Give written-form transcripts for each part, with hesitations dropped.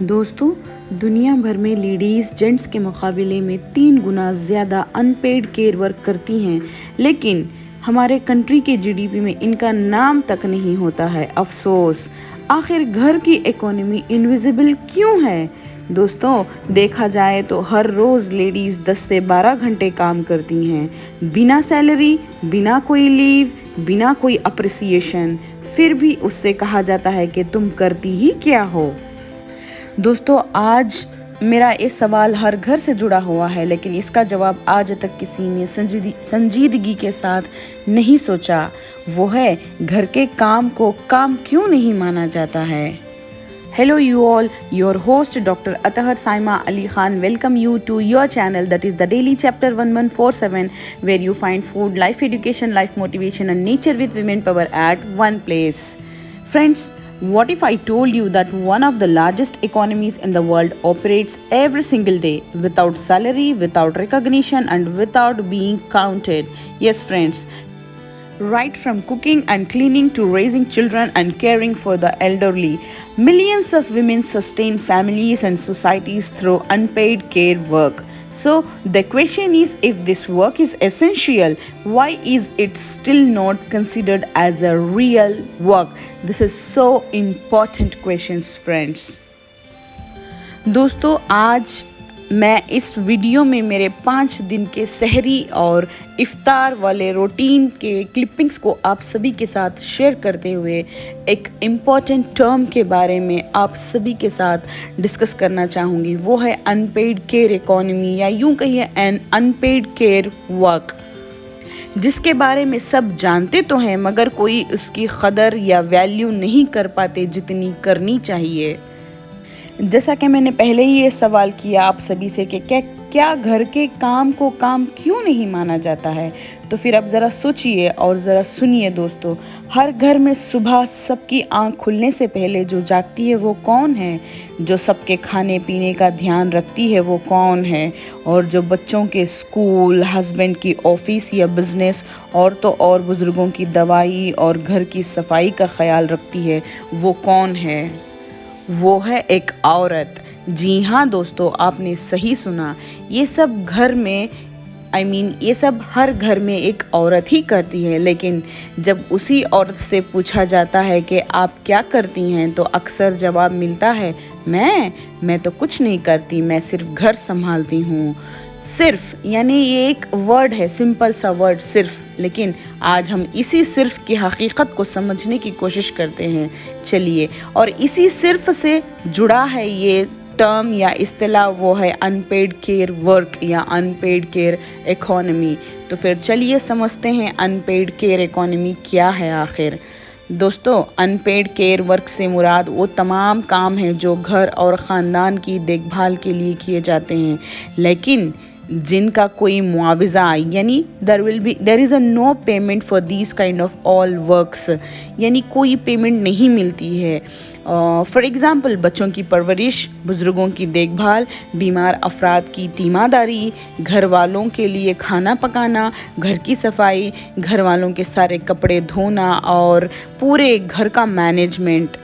دوستوں، دنیا بھر میں لیڈیز جینٹس کے مقابلے میں 3 گنا زیادہ ان پیڈ کیئر ورک کرتی ہیں، لیکن ہمارے کنٹری کے جی ڈی پی میں ان کا نام تک نہیں ہوتا ہے۔ افسوس، آخر گھر کی اکانومی انویزیبل کیوں ہے؟ دوستوں، دیکھا جائے تو ہر روز لیڈیز 10 سے 12 گھنٹے کام کرتی ہیں، بنا سیلری، بنا کوئی لیو، بنا کوئی اپریسیشن، پھر بھی اس سے کہا جاتا ہے کہ تم کرتی ہی کیا ہو؟ دوستو، آج میرا یہ سوال ہر گھر سے جڑا ہوا ہے، لیکن اس کا جواب آج تک کسی نے سنجیدگی کے ساتھ نہیں سوچا۔ وہ ہے، گھر کے کام کو کام کیوں نہیں مانا جاتا ہے؟ Hello you all, your host Dr. Atahar Saima Ali Khan welcome you to your channel, that is the Daily Chapter 1147, where you find food, life education, life motivation and nature with women power at one place. Friends, what if I told you that one of the largest economies in the world operates every single day without salary, without recognition and without being counted? Yes friends, right from cooking and cleaning to raising children and caring for the elderly, millions of women sustain families and societies through unpaid care work. So the question is, if this work is essential, why is it still not considered as a real work? This is so important questions, friends. دوستو، آج میں اس video میں میرے 5 دن کے سحری اور افطار والے routine کے کلپنگز کو آپ سبھی کے ساتھ شیئر کرتے ہوئے ایک امپورٹنٹ ٹرم کے بارے میں آپ سبھی کے ساتھ ڈسکس کرنا چاہوں گی۔ وہ ہے ان پیڈ کیئر اکانومی، یا یوں کہیے ان پیڈ کیئر ورک، جس کے بارے میں سب جانتے تو ہیں مگر کوئی اس کی قدر یا ویلیو نہیں کر پاتے جتنی کرنی چاہیے۔ جیسا کہ میں نے پہلے ہی یہ سوال کیا آپ سبھی سے کہ کیا گھر کے کام کو کام کیوں نہیں مانا جاتا ہے، تو پھر اب ذرا سوچئے اور ذرا سنیے دوستو۔ ہر گھر میں صبح سب کی آنکھ کھلنے سے پہلے جو جاگتی ہے وہ کون ہے؟ جو سب کے کھانے پینے کا دھیان رکھتی ہے وہ کون ہے؟ اور جو بچوں کے اسکول، ہسبینڈ کی آفس یا بزنس، عورتوں اور بزرگوں کی دوائی اور گھر کی صفائی کا خیال رکھتی ہے وہ کون ہے؟ وہ ہے ایک عورت۔ جی ہاں دوستو، آپ نے صحیح سنا، یہ سب یہ سب ہر گھر میں ایک عورت ہی کرتی ہے، لیکن جب اسی عورت سے پوچھا جاتا ہے کہ آپ کیا کرتی ہیں تو اکثر جواب ملتا ہے، میں تو کچھ نہیں کرتی، میں صرف گھر سنبھالتی ہوں۔ صرف، یعنی یہ ایک ورڈ ہے، سمپل سا ورڈ، صرف، لیکن آج ہم اسی صرف کی حقیقت کو سمجھنے کی کوشش کرتے ہیں۔ چلیے، اور اسی صرف سے جڑا ہے یہ ٹرم یا اصطلاح، وہ ہے ان پیڈ کیئر ورک یا ان پیڈ کیئر اکانومی۔ تو پھر چلیے سمجھتے ہیں ان پیڈ کیئر اکانومی کیا ہے آخر۔ دوستو، ان پیڈ کیئر ورک سے مراد وہ تمام کام ہیں جو گھر اور خاندان کی دیکھ بھال کے لیے کیے جاتے ہیں، لیکن جن کا کوئی معاوضہ، یعنی there is a no payment for these kind of all works، یعنی کوئی پیمنٹ نہیں ملتی ہے۔ فار ایگزامپل، بچوں کی پرورش، بزرگوں کی دیکھ بھال، بیمار افراد کی تیمارداری، گھر والوں کے لیے کھانا پکانا، گھر کی صفائی، گھر والوں کے سارے کپڑے دھونا اور پورے گھر کا مینجمنٹ۔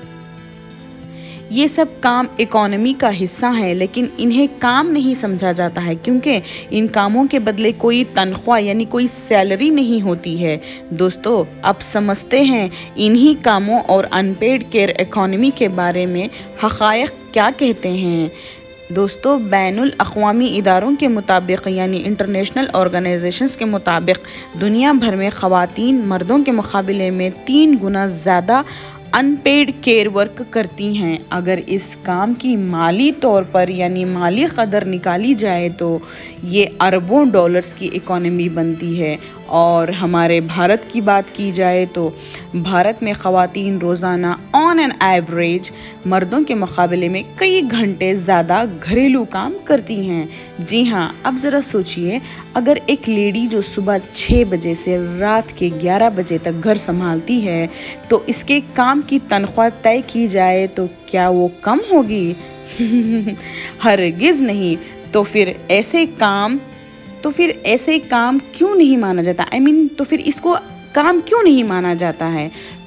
یہ سب کام اکانومی کا حصہ ہیں، لیکن انہیں کام نہیں سمجھا جاتا ہے کیونکہ ان کاموں کے بدلے کوئی تنخواہ یعنی کوئی سیلری نہیں ہوتی ہے۔ دوستو، اب سمجھتے ہیں انہی کاموں اور ان پیڈ کیئر اکانومی کے بارے میں حقائق کیا کہتے ہیں۔ دوستو، بین الاقوامی اداروں کے مطابق، یعنی انٹرنیشنل آرگنائزیشنز کے مطابق، دنیا بھر میں خواتین مردوں کے مقابلے میں 3 گنا زیادہ ان پیڈ کیئر ورک کرتی ہیں۔ اگر اس کام کی مالی طور پر یعنی مالی قدر نکالی جائے تو یہ اربوں ڈالرز کی اکانومی بنتی ہے۔ اور ہمارے بھارت کی بات کی جائے تو بھارت میں خواتین روزانہ آن این ایوریج مردوں کے مقابلے میں کئی گھنٹے زیادہ گھریلو کام کرتی ہیں۔ جی ہاں، اب ذرا سوچئے، اگر ایک لیڈی جو صبح 6 بجے سے رات کے 11 بجے تک گھر سنبھالتی ہے تو اس کے کام کی تنخواہ طے کی جائے تو کیا وہ کم ہوگی؟ ہرگز نہیں۔ تو پھر ایسے کام کیوں نہیں مانا جاتا؟ تو پھر اس کو کام کیوں نہیں مانا جاتا ہے؟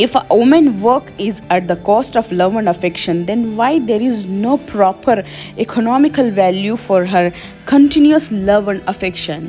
if a woman work is at the cost of love and affection, then why there is no proper economical value for her continuous love and affection?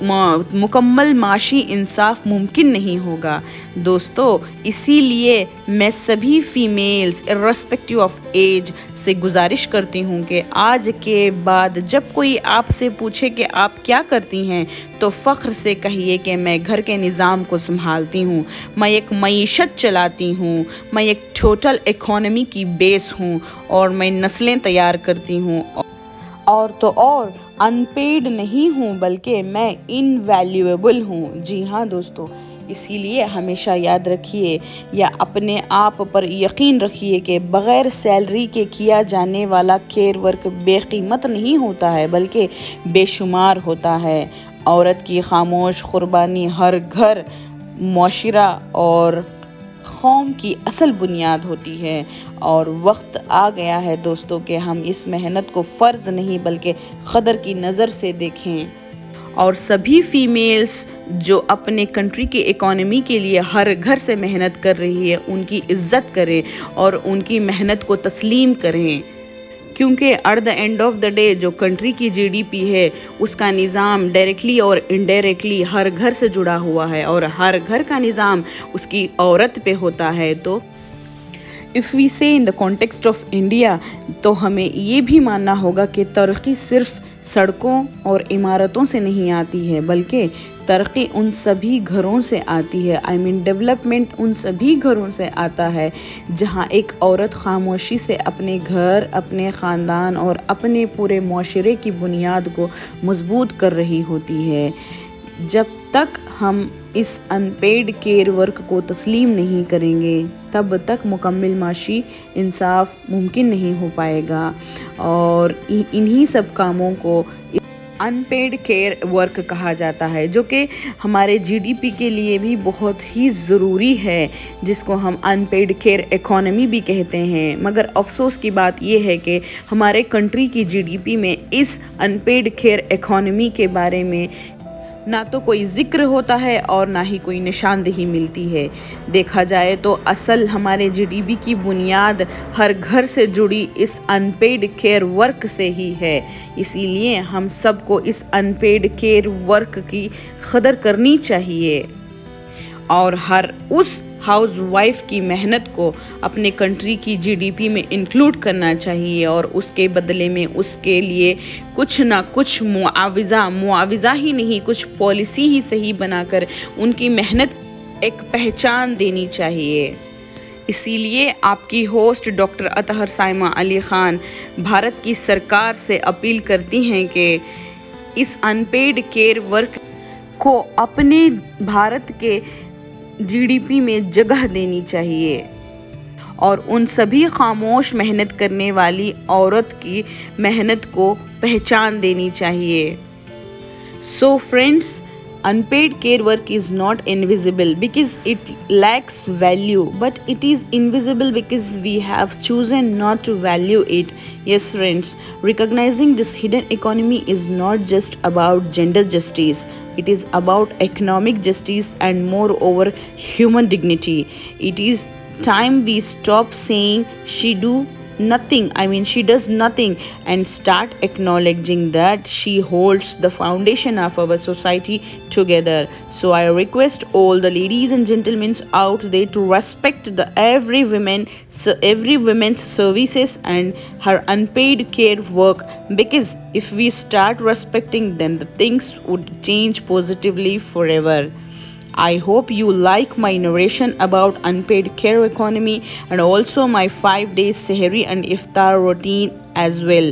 مکمل معاشی انصاف ممکن نہیں ہوگا۔ دوستو، اسی لیے میں سبھی فیمیلز ارسپیکٹیو آف ایج سے گزارش کرتی ہوں کہ آج کے بعد جب کوئی آپ سے پوچھے کہ آپ کیا کرتی ہیں تو فخر سے کہیے کہ میں گھر کے نظام کو سنبھالتی ہوں، میں ایک معیشت چلاتی ہوں، میں ایک ٹوٹل اکانومی کی بیس ہوں، اور میں نسلیں تیار کرتی ہوں، اور تو اور ان پیڈ نہیں ہوں بلکہ میں انویلیویبل ہوں۔ جی ہاں دوستو، اسی لیے ہمیشہ یاد رکھیے یا اپنے آپ پر یقین رکھیے کہ بغیر سیلری کے کیا جانے والا کیئر ورک بے قیمت نہیں ہوتا ہے بلکہ بے شمار ہوتا ہے۔ عورت کی خاموش قربانی ہر گھر، معاشرہ اور قوم کی اصل بنیاد ہوتی ہے، اور وقت آ گیا ہے دوستو کہ ہم اس محنت کو فرض نہیں بلکہ قدر کی نظر سے دیکھیں، اور سبھی فیمیلز جو اپنے کنٹری کی اکانومی کے لیے ہر گھر سے محنت کر رہی ہے ان کی عزت کریں اور ان کی محنت کو تسلیم کریں، کیونکہ at the end of the day جو کنٹری کی جی ڈی پی ہے اس کا نظام ڈائریکٹلی اور انڈائریکٹلی ہر گھر سے جڑا ہوا ہے، اور ہر گھر کا نظام اس کی عورت پہ ہوتا ہے۔ تو if we say in the context of India تو ہمیں یہ بھی ماننا ہوگا کہ ترقی صرف سڑکوں اور عمارتوں سے نہیں آتی ہے بلکہ ترقی ان سبھی گھروں سے آتی ہے، ڈیولپمنٹ ان سبھی گھروں سے آتا ہے جہاں ایک عورت خاموشی سے اپنے گھر، اپنے خاندان اور اپنے پورے معاشرے کی بنیاد کو مضبوط کر رہی ہوتی ہے۔ جب تک ہم اس ان پیڈ کیئر ورک کو تسلیم نہیں کریں گے تب تک مکمل معاشی انصاف ممکن نہیں ہو پائے گا، اور انہی سب کاموں کو ان پیڈ کیئر ورک کہا جاتا ہے، جو کہ ہمارے جی ڈی پی کے لیے بھی بہت ہی ضروری ہے، جس کو ہم ان پیڈ کیئر اکانومی بھی کہتے ہیں۔ مگر افسوس کی بات یہ ہے کہ ہمارے کنٹری کی جی ڈی پی میں اس ان پیڈ کیئر اکانومی کے بارے میں نہ تو کوئی ذکر ہوتا ہے اور نہ ہی کوئی نشاندہی ملتی ہے۔ دیکھا جائے تو اصل ہمارے جی ڈی پی کی بنیاد ہر گھر سے جڑی اس ان پیڈ کیئر ورک سے ہی ہے، اسی لیے ہم سب کو اس ان پیڈ کیئر ورک کی قدر کرنی چاہیے، اور ہر اس ہاؤس وائف کی محنت کو اپنے کنٹری کی جی ڈی پی میں انکلوڈ کرنا چاہیے، اور اس کے بدلے میں اس کے لیے کچھ نہ کچھ معاوضہ ہی نہیں، کچھ پالیسی ہی صحیح بنا کر ان کی محنت ایک پہچان دینی چاہیے۔ اسی لیے آپ کی ہوسٹ ڈاکٹر اطہر سائمہ علی خان بھارت کی سرکار سے اپیل کرتی ہیں کہ اس ان پیڈ کیئر ورک کو اپنے بھارت کے جی ڈی پی میں جگہ دینی چاہیے، اور ان سبھی خاموش محنت کرنے والی عورت کی محنت کو پہچان دینی چاہیے۔ So friends, unpaid care work is not invisible because it lacks value, but it is invisible because we have chosen not to value it. Yes friends, recognizing this hidden economy is not just about gender justice. It is about economic justice and moreover human dignity. It is time we stop saying she does nothing and start acknowledging that she holds the foundation of our society together. So I request all the ladies and gentlemen out there to respect every woman's services and her unpaid care work, because if we start respecting them, the things would change positively forever. I hope you like my narration about unpaid care economy and also my 5 days Sehri and Iftar routine as well.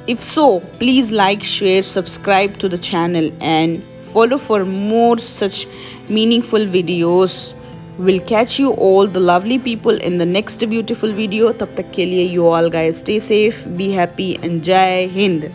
If so, please like, share, subscribe to the channel and follow for more such meaningful videos. We'll catch you all the lovely people in the next beautiful video. Tab tak ke liye you all guys stay safe, be happy and Jai Hind.